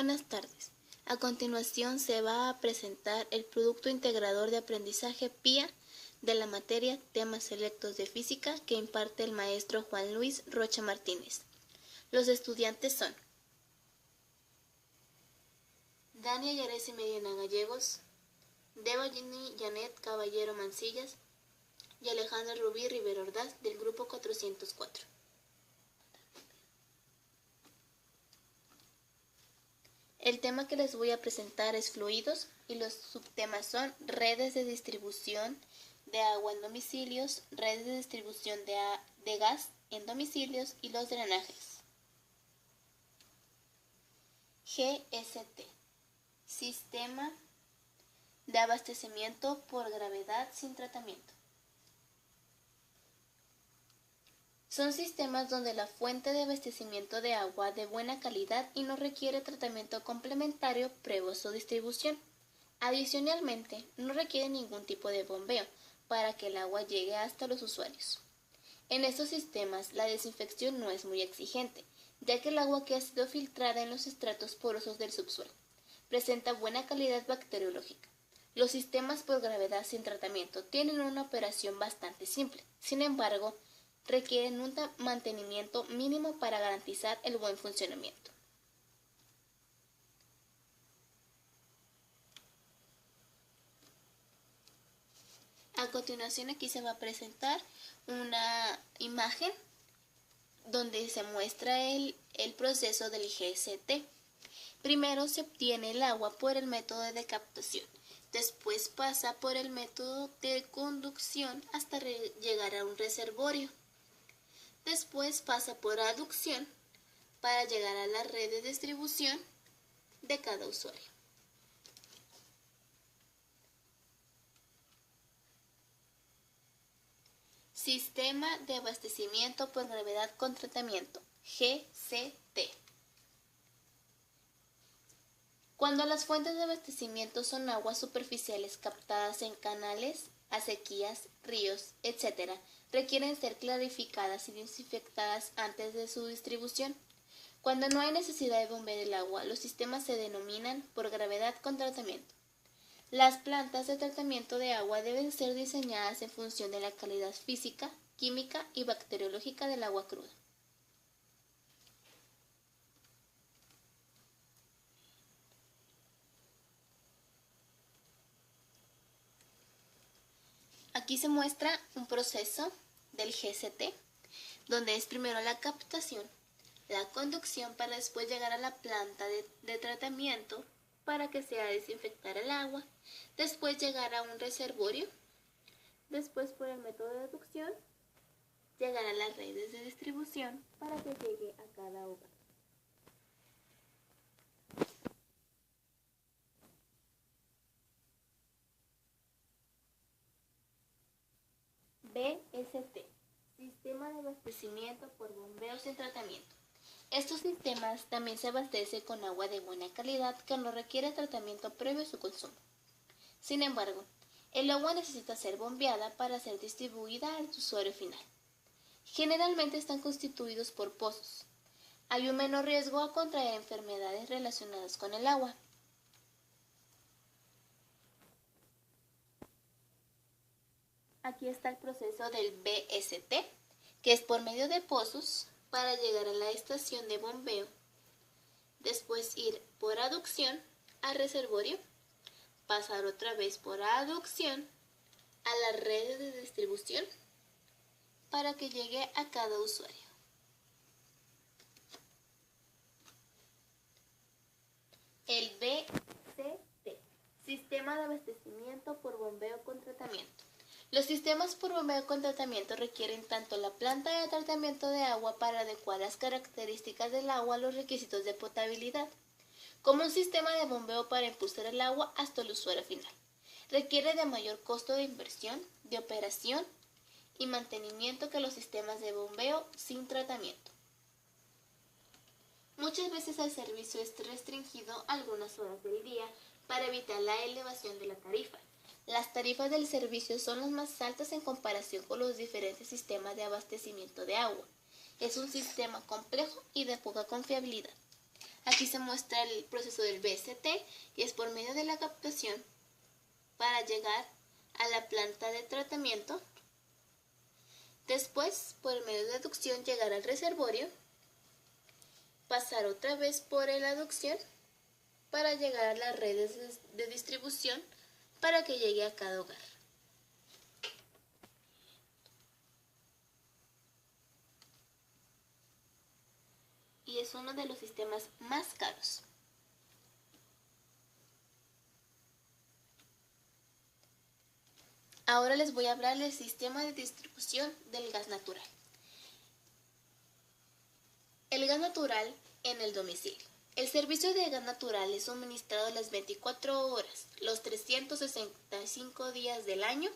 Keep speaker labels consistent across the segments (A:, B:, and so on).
A: Buenas tardes. A continuación se va a presentar el Producto Integrador de Aprendizaje PIA de la materia Temas Selectos de Física que imparte el maestro Juan Luis Rocha Martínez. Los estudiantes son Dania Yaresi Medina Gallegos, Deva Jenny Janet Caballero Mancillas y Alejandra Rubí Rivero Ordaz del grupo 404. El tema que les voy a presentar es fluidos y los subtemas son redes de distribución de agua en domicilios, redes de distribución de gas en domicilios y los drenajes. GST, Sistema de Abastecimiento por Gravedad sin Tratamiento. Son sistemas donde la fuente de abastecimiento de agua de buena calidad y no requiere tratamiento complementario previo a su distribución. Adicionalmente, no requiere ningún tipo de bombeo para que el agua llegue hasta los usuarios. En estos sistemas, la desinfección no es muy exigente, ya que el agua que ha sido filtrada en los estratos porosos del subsuelo presenta buena calidad bacteriológica. Los sistemas por gravedad sin tratamiento tienen una operación bastante simple. Sin embargo, requieren un mantenimiento mínimo para garantizar el buen funcionamiento. A continuación aquí se va a presentar una imagen donde se muestra el proceso del GST. Primero se obtiene el agua por el método de captación, después pasa por el método de conducción hasta llegar a un reservorio. Después pasa por aducción para llegar a la red de distribución de cada usuario. Sistema de Abastecimiento por Gravedad con Tratamiento, GCT. Cuando las fuentes de abastecimiento son aguas superficiales captadas en canales, acequias, ríos, etc., requieren ser clarificadas y desinfectadas antes de su distribución. Cuando no hay necesidad de bombear el agua, los sistemas se denominan por gravedad con tratamiento. Las plantas de tratamiento de agua deben ser diseñadas en función de la calidad física, química y bacteriológica del agua cruda. Aquí se muestra un proceso del GST, donde es primero la captación, la conducción para después llegar a la planta de tratamiento para que sea desinfectar el agua, después llegar a un reservorio, después por el método de aducción, llegar a las redes de distribución para que llegue a cada hogar. BST, Sistema de Abastecimiento por Bombeo sin Tratamiento. Estos sistemas también se abastecen con agua de buena calidad que no requiere tratamiento previo a su consumo. Sin embargo, el agua necesita ser bombeada para ser distribuida al usuario final. Generalmente están constituidos por pozos. Hay un menor riesgo a contraer enfermedades relacionadas con el agua. Aquí está el proceso del BST, que es por medio de pozos para llegar a la estación de bombeo, después ir por aducción al reservorio, pasar otra vez por aducción a las redes de distribución para que llegue a cada usuario. El BCT, Sistema de Abastecimiento por Bombeo con Tratamiento. Los sistemas por bombeo con tratamiento requieren tanto la planta de tratamiento de agua para adecuar las características del agua a los requisitos de potabilidad, como un sistema de bombeo para impulsar el agua hasta el usuario final. Requiere de mayor costo de inversión, de operación y mantenimiento que los sistemas de bombeo sin tratamiento. Muchas veces el servicio es restringido a algunas horas del día para evitar la elevación de la tarifa. Las tarifas del servicio son las más altas en comparación con los diferentes sistemas de abastecimiento de agua. Es un sistema complejo y de poca confiabilidad. Aquí se muestra el proceso del VST y es por medio de la captación para llegar a la planta de tratamiento. Después, por medio de aducción, llegar al reservorio, pasar otra vez por la aducción para llegar a las redes de distribución para que llegue a cada hogar. Y es uno de los sistemas más caros. Ahora les voy a hablar del sistema de distribución del gas natural. El gas natural en el domicilio. El servicio de gas natural es suministrado las 24 horas, los 365 días del año.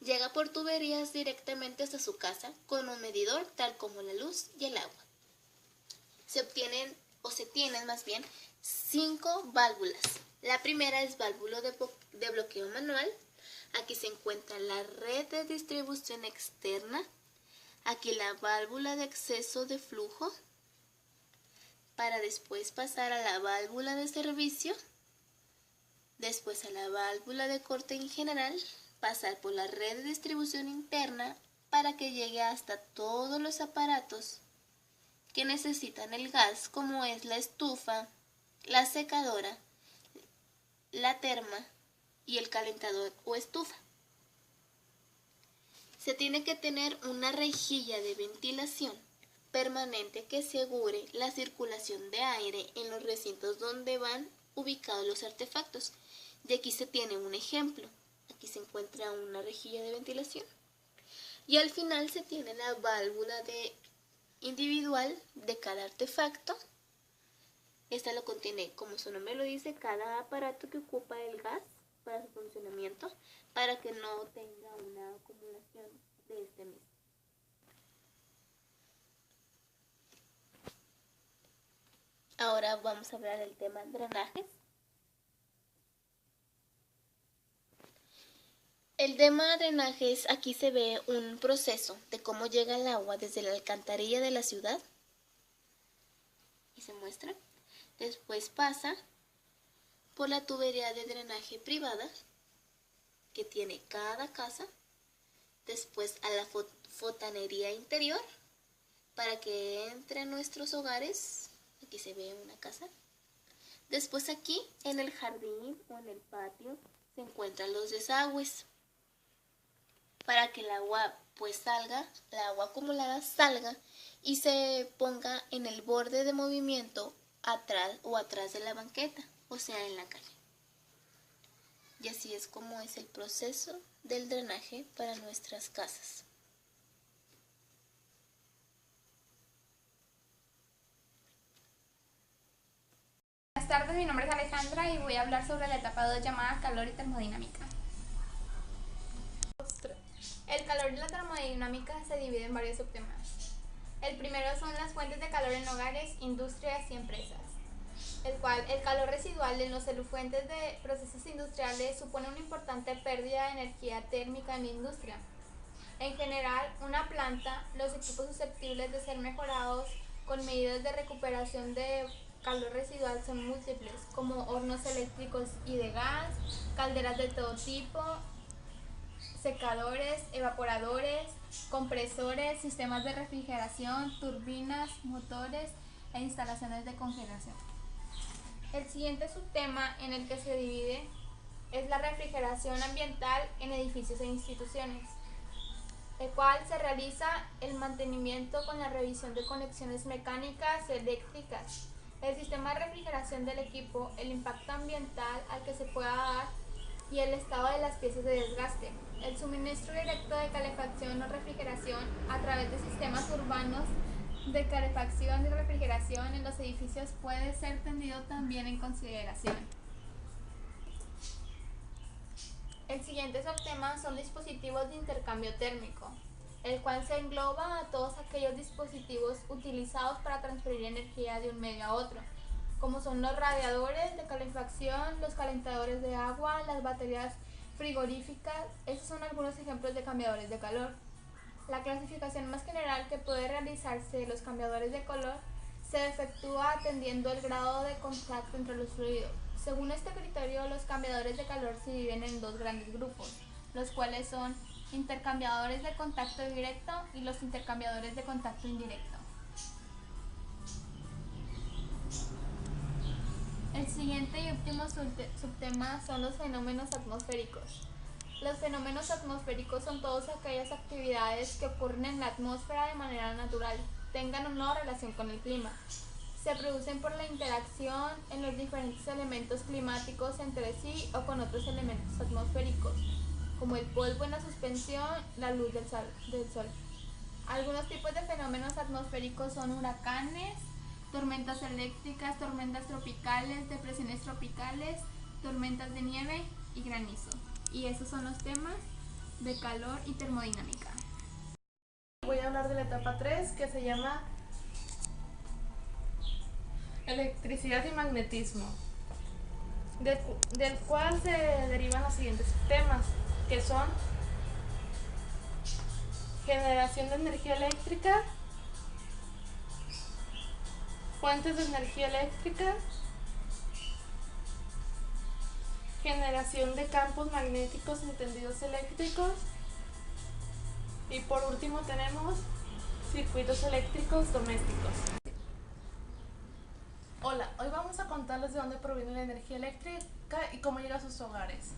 A: Llega por tuberías directamente hasta su casa con un medidor tal como la luz y el agua. Se tienen más bien 5 válvulas. La primera es válvula de bloqueo manual. Aquí se encuentra la red de distribución externa. Aquí la válvula de acceso de flujo, para después pasar a la válvula de servicio, después a la válvula de corte en general, pasar por la red de distribución interna para que llegue hasta todos los aparatos que necesitan el gas, como es la estufa, la secadora, la terma y el calentador o estufa. Se tiene que tener una rejilla de ventilación permanente que asegure la circulación de aire en los recintos donde van ubicados los artefactos. Y aquí se tiene un ejemplo. Aquí se encuentra una rejilla de ventilación. Y al final se tiene la válvula individual de cada artefacto. Esta lo contiene, como su nombre lo dice, cada aparato que ocupa el gas para su funcionamiento, para que no tenga una acumulación de este mismo. Ahora vamos a hablar del tema drenajes. El tema drenajes, aquí se ve un proceso de cómo llega el agua desde la alcantarilla de la ciudad y se muestra. Después pasa por la tubería de drenaje privada que tiene cada casa, después a la fontanería interior para que entre en nuestros hogares. Aquí se ve una casa. Después aquí en el jardín o en el patio se encuentran los desagües para que el agua salga, la agua acumulada salga y se ponga en el borde de movimiento atrás de la banqueta, o sea en la calle. Y así es como es el proceso del drenaje para nuestras casas.
B: Buenas tardes, mi nombre es Alejandra y voy a hablar sobre la etapa 2 llamada calor y termodinámica. El calor y la termodinámica se divide en varios subtemas. El primero son las fuentes de calor en hogares, industrias y empresas, el calor residual en los solufuentes de procesos industriales supone una importante pérdida de energía térmica en la industria. En general, una planta, los equipos susceptibles de ser mejorados con medidas de recuperación de calor residual son múltiples, como hornos eléctricos y de gas, calderas de todo tipo, secadores, evaporadores, compresores, sistemas de refrigeración, turbinas, motores e instalaciones de congelación. El siguiente subtema en el que se divide es la refrigeración ambiental en edificios e instituciones, el cual se realiza el mantenimiento con la revisión de conexiones mecánicas y eléctricas, el sistema de refrigeración del equipo, el impacto ambiental al que se pueda dar y el estado de las piezas de desgaste, el suministro directo de calefacción o refrigeración a través de sistemas urbanos de calefacción y refrigeración en los edificios puede ser tenido también en consideración. El siguiente subtema son dispositivos de intercambio térmico, el cual se engloba a todos aquellos dispositivos utilizados para transferir energía de un medio a otro, como son los radiadores de calefacción, los calentadores de agua, las baterías frigoríficas. Estos son algunos ejemplos de cambiadores de calor. La clasificación más general que puede realizarse de los cambiadores de calor Se efectúa atendiendo el grado de contacto entre los fluidos. Según este criterio, los cambiadores de calor se dividen en dos grandes grupos, los cuales son intercambiadores de contacto directo y los intercambiadores de contacto indirecto. El siguiente y último subtema son los fenómenos atmosféricos. Los fenómenos atmosféricos son todas aquellas actividades que ocurren en la atmósfera de manera natural, tengan o no relación con el clima. Se producen por la interacción en los diferentes elementos climáticos entre sí o con otros elementos atmosféricos, como el polvo en la suspensión, la luz del sol. Algunos tipos de fenómenos atmosféricos son huracanes, tormentas eléctricas, tormentas tropicales, depresiones tropicales, tormentas de nieve y granizo. Y esos son los temas de calor y termodinámica.
C: Voy a hablar de la etapa 3, que se llama electricidad y magnetismo, del cual se derivan los siguientes temas, que son generación de energía eléctrica, fuentes de energía eléctrica, generación de campos magnéticos en tendidos eléctricos y por último tenemos circuitos eléctricos domésticos. Hola, hoy vamos a contarles de dónde proviene la energía eléctrica y cómo llega a sus hogares.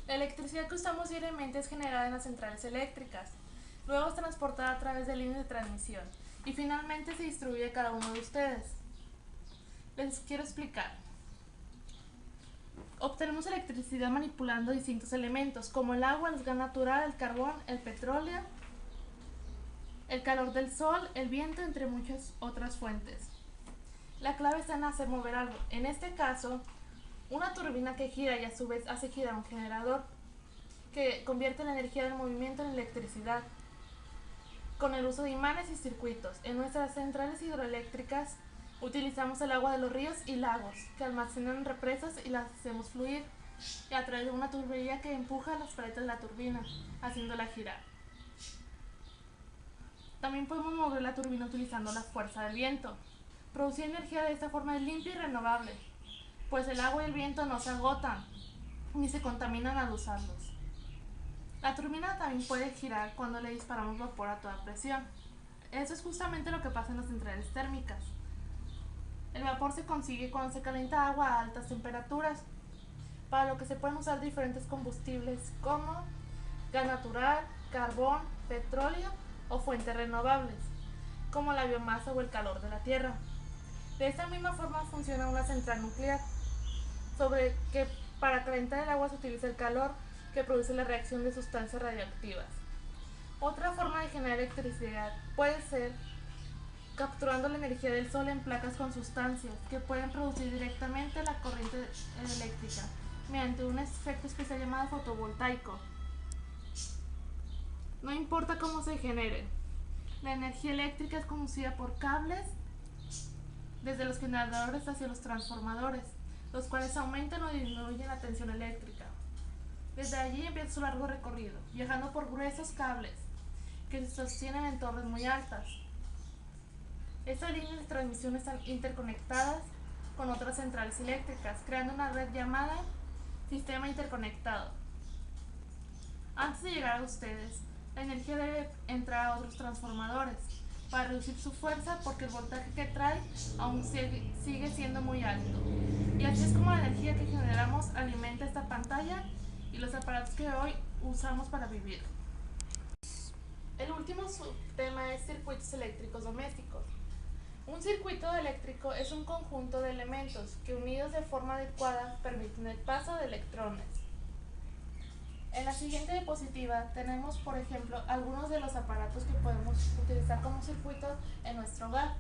C: La electricidad que usamos diariamente es generada en las centrales eléctricas, luego es transportada a través de líneas de transmisión y finalmente se distribuye a cada uno de ustedes. Les quiero explicar. Obtenemos electricidad manipulando distintos elementos como el agua, el gas natural, el carbón, el petróleo, el calor del sol, el viento, entre muchas otras fuentes. La clave está en hacer mover algo. En este caso, una turbina que gira y a su vez hace girar un generador que convierte la energía del movimiento en electricidad con el uso de imanes y circuitos. En nuestras centrales hidroeléctricas utilizamos el agua de los ríos y lagos que almacenan en represas y las hacemos fluir y a través de una tubería que empuja las paredes de la turbina, haciéndola girar. También podemos mover la turbina utilizando la fuerza del viento. Producir energía de esta forma es limpia y renovable, pues el agua y el viento no se agotan ni se contaminan al usarlos. La turbina también puede girar cuando le disparamos vapor a toda presión. Eso es justamente lo que pasa en las centrales térmicas. El vapor se consigue cuando se calienta agua a altas temperaturas, para lo que se pueden usar diferentes combustibles como gas natural, carbón, petróleo o fuentes renovables, como la biomasa o el calor de la tierra. De esta misma forma funciona una central nuclear, sobre que para calentar el agua se utiliza el calor que produce la reacción de sustancias radioactivas. Otra forma de generar electricidad puede ser capturando la energía del sol en placas con sustancias que pueden producir directamente la corriente eléctrica mediante un efecto especial llamado fotovoltaico. No importa cómo se genere, la energía eléctrica es conducida por cables desde los generadores hacia los transformadores, los cuales aumentan o disminuyen la tensión eléctrica. Desde allí empieza su largo recorrido, viajando por gruesos cables que se sostienen en torres muy altas. Estas líneas de transmisión están interconectadas con otras centrales eléctricas, creando una red llamada sistema interconectado. Antes de llegar a ustedes, la energía debe entrar a otros transformadores para reducir su fuerza porque el voltaje que trae aún sigue siendo muy alto. Y así es como la energía que generamos alimenta esta pantalla y los aparatos que hoy usamos para vivir. El último subtema es circuitos eléctricos domésticos. Un circuito eléctrico es un conjunto de elementos que unidos de forma adecuada permiten el paso de electrones. En la siguiente diapositiva tenemos, por ejemplo, algunos de los aparatos que podemos utilizar como circuito en nuestro hogar.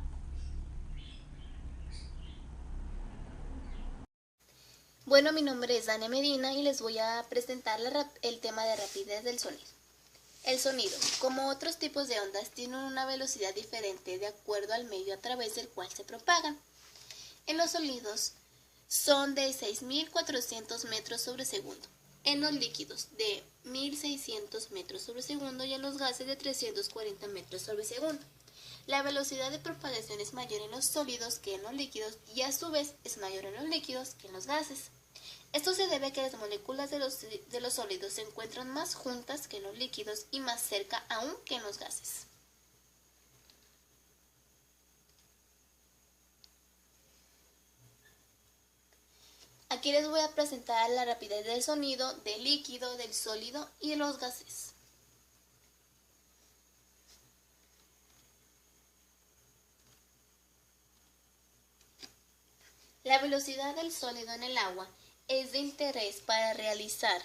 A: Bueno, mi nombre es Dania Medina y les voy a presentar el tema de rapidez del sonido. El sonido, como otros tipos de ondas, tiene una velocidad diferente de acuerdo al medio a través del cual se propagan. En los sólidos son de 6.400 metros sobre segundo, en los líquidos de 1.600 metros sobre segundo y en los gases de 340 metros sobre segundo. La velocidad de propagación es mayor en los sólidos que en los líquidos y a su vez es mayor en los líquidos que en los gases. Esto se debe a que las moléculas de los sólidos se encuentran más juntas que en los líquidos y más cerca aún que en los gases. Aquí les voy a presentar la rapidez del sonido, del líquido, del sólido y de los gases. La velocidad del sólido en el agua es de interés para realizar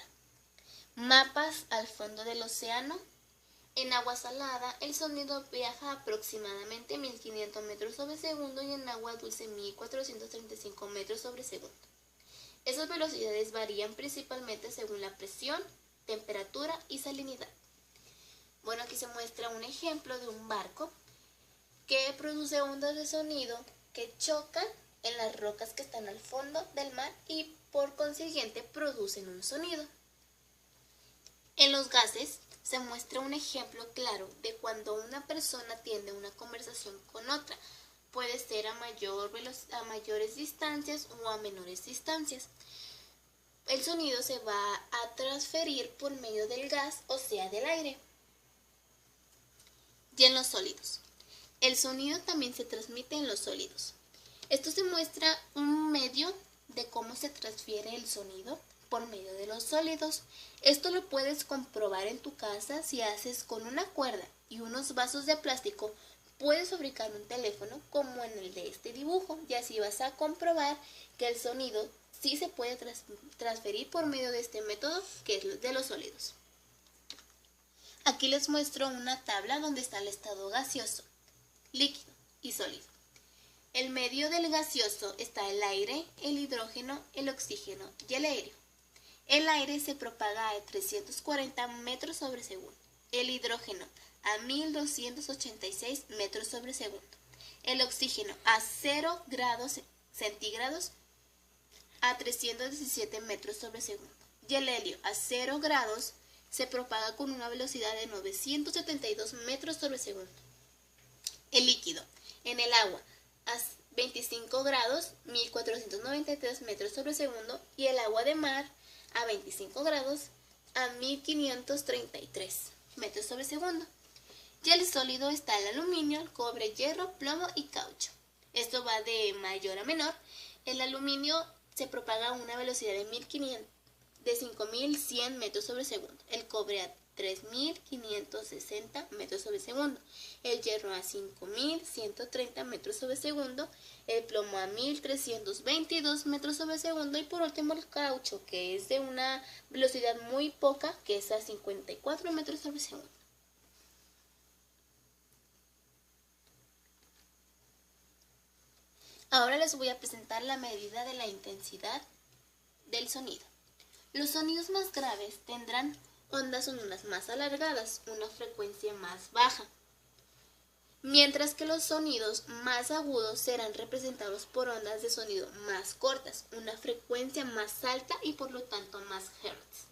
A: mapas al fondo del océano. En agua salada, el sonido viaja aproximadamente 1500 metros sobre segundo y en agua dulce 1435 metros sobre segundo. Esas velocidades varían principalmente según la presión, temperatura y salinidad. Bueno, aquí se muestra un ejemplo de un barco que produce ondas de sonido que chocan en las rocas que están al fondo del mar y por consiguiente producen un sonido. En los gases se muestra un ejemplo claro de cuando una persona tiene una conversación con otra. Puede ser a mayores distancias o a menores distancias. El sonido se va a transferir por medio del gas, o sea, del aire. Y en los sólidos. El sonido también se transmite en los sólidos. Esto se muestra un medio de cómo se transfiere el sonido por medio de los sólidos. Esto lo puedes comprobar en tu casa si haces con una cuerda y unos vasos de plástico. Puedes fabricar un teléfono como en el de este dibujo y así vas a comprobar que el sonido sí se puede transferir por medio de este método que es de los sólidos. Aquí les muestro una tabla donde está el estado gaseoso, líquido y sólido. En medio del gaseoso está el aire, el hidrógeno, el oxígeno y el helio. El aire se propaga a 340 metros sobre segundo. El hidrógeno a 1286 metros sobre segundo. El oxígeno a 0 grados centígrados a 317 metros sobre segundo. Y el helio a 0 grados se propaga con una velocidad de 972 metros sobre segundo. El líquido en el agua a 25 grados 1493 metros sobre segundo y el agua de mar a 25 grados a 1533 metros sobre segundo. Y el sólido está el aluminio, el cobre, hierro, plomo y caucho. Esto va de mayor a menor. El aluminio se propaga a una velocidad de 5100 metros sobre segundo. El cobre a 3560 metros sobre segundo. El hierro a 5130 metros sobre segundo. El plomo a 1322 metros sobre segundo. Y por último el caucho, que es de una velocidad muy poca, que es a 54 metros sobre segundo. Ahora les voy a presentar la medida de la intensidad del sonido. Los sonidos más graves tendrán ondas sonoras más alargadas, una frecuencia más baja, mientras que los sonidos más agudos serán representados por ondas de sonido más cortas, una frecuencia más alta y por lo tanto más hertz.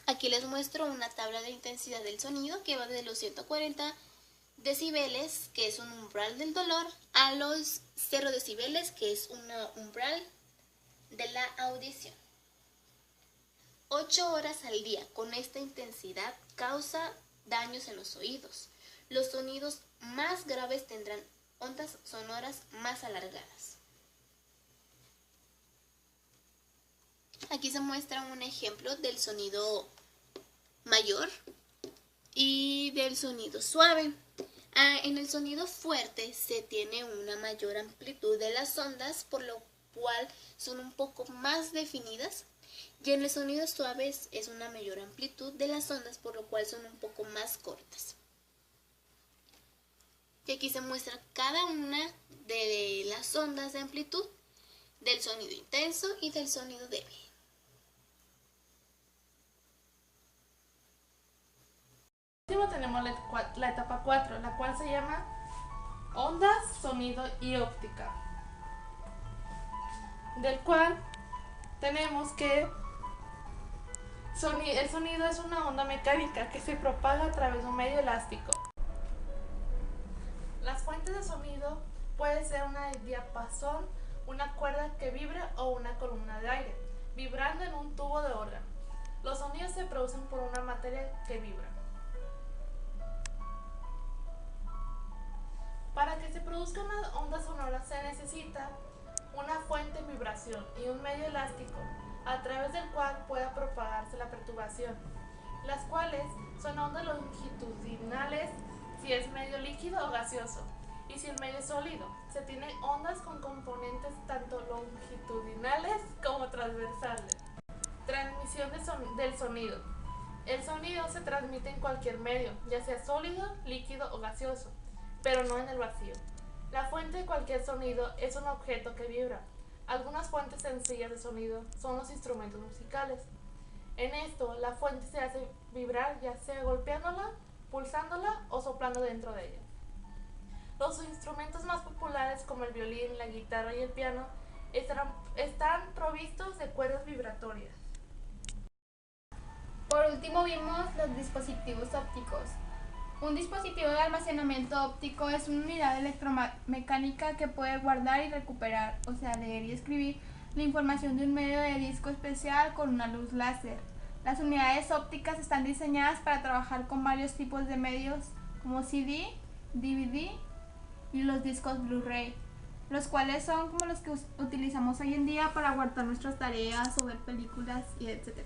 A: Aquí les muestro una tabla de intensidad del sonido que va de los 140 decibeles, que es un umbral del dolor, a los 0 decibeles, que es un umbral de la audición. 8 horas al día con esta intensidad causa daños en los oídos. Los sonidos más graves tendrán ondas sonoras más alargadas. Aquí se muestra un ejemplo del sonido mayor y del sonido suave. En el sonido fuerte se tiene una mayor amplitud de las ondas, por lo cual son un poco más definidas, y en el sonido suave es una mayor amplitud de las ondas, por lo cual son un poco más cortas. Y aquí se muestra cada una de las ondas de amplitud del sonido intenso y del sonido débil.
C: Tenemos la etapa 4, la cual se llama ondas, sonido y óptica, del cual tenemos que El sonido es una onda mecánica que se propaga a través de un medio elástico. Las fuentes de sonido pueden ser una diapasón, una cuerda que vibra o una columna de aire, vibrando en un tubo de órgano. Los sonidos se producen por una materia que vibra. Para que se produzca una onda sonora se necesita una fuente en vibración y un medio elástico a través del cual pueda propagarse la perturbación, las cuales son ondas longitudinales si es medio líquido o gaseoso, y si el medio es sólido. Se tienen ondas con componentes tanto longitudinales como transversales. Transmisión del sonido. El sonido se transmite en cualquier medio, ya sea sólido, líquido o gaseoso, pero no en el vacío. La fuente de cualquier sonido es un objeto que vibra. Algunas fuentes sencillas de sonido son los instrumentos musicales. En esto, la fuente se hace vibrar ya sea golpeándola, pulsándola o soplando dentro de ella. Los instrumentos más populares como el violín, la guitarra y el piano están provistos de cuerdas vibratorias.
B: Por último vimos los dispositivos ópticos. Un dispositivo de almacenamiento óptico es una unidad electromecánica que puede guardar y recuperar, o sea, leer y escribir, la información de un medio de disco especial con una luz láser. Las unidades ópticas están diseñadas para trabajar con varios tipos de medios como CD, DVD y los discos Blu-ray, los cuales son como los que utilizamos hoy en día para guardar nuestras tareas o ver películas y etc.